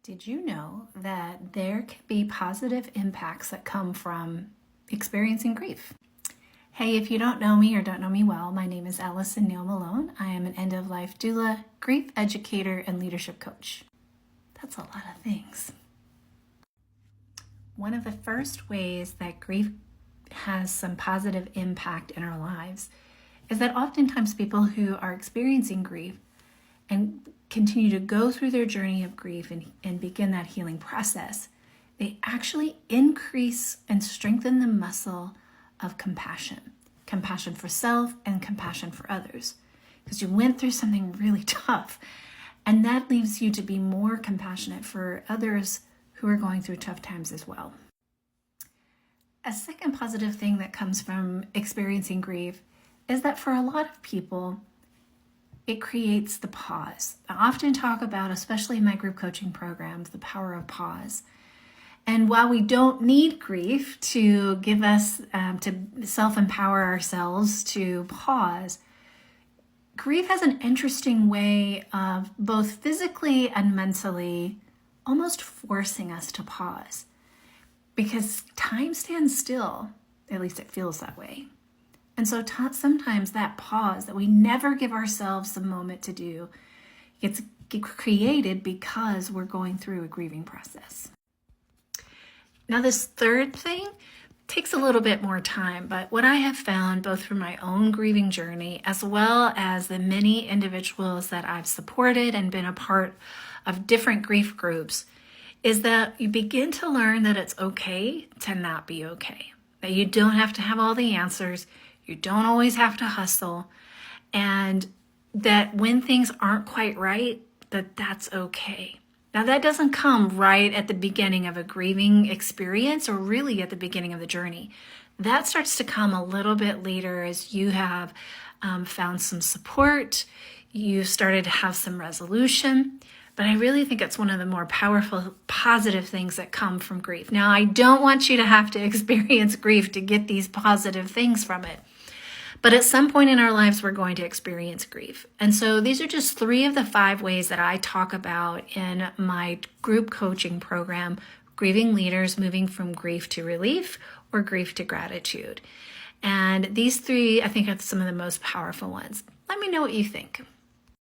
Did you know that there can be positive impacts that come from experiencing grief? Hey, if you don't know me or don't know me well, my name is Nail-Malone. I am an end-of-life doula, grief educator, and leadership coach. That's a lot of things. One of the first ways that grief has some positive impact in our lives is that oftentimes people who are experiencing grief and continue to go through their journey of grief and begin that healing process, they actually increase and strengthen the muscle of compassion for self and compassion for others, because you went through something really tough, and that leaves you to be more compassionate for others who are going through tough times as well. A second positive thing that comes from experiencing grief is that for a lot of people, it creates the pause. I often talk about, especially in my group coaching programs, the power of pause. And while we don't need grief to give us, to self-empower ourselves to pause, grief has an interesting way of both physically and mentally almost forcing us to pause. Because time stands still, at least it feels that way. And so sometimes that pause that we never give ourselves the moment to do gets created because we're going through a grieving process. Now, this third thing takes a little bit more time, but what I have found both through my own grieving journey as well as the many individuals that I've supported and been a part of different grief groups is that you begin to learn that it's okay to not be okay, that you don't have to have all the answers. You don't always have to hustle, and that when things aren't quite right, that's okay. Now, that doesn't come right at the beginning of a grieving experience or really at the beginning of the journey. That starts to come a little bit later as you have found some support, you started to have some resolution. But I really think it's one of the more powerful, positive things that come from grief. Now, I don't want you to have to experience grief to get these positive things from it. But at some point in our lives, we're going to experience grief. And so these are just 3 of the 5 ways that I talk about in my group coaching program, Grieving Leaders Moving from Grief to Relief or Grief to Gratitude. And these 3, I think, are some of the most powerful ones. Let me know what you think.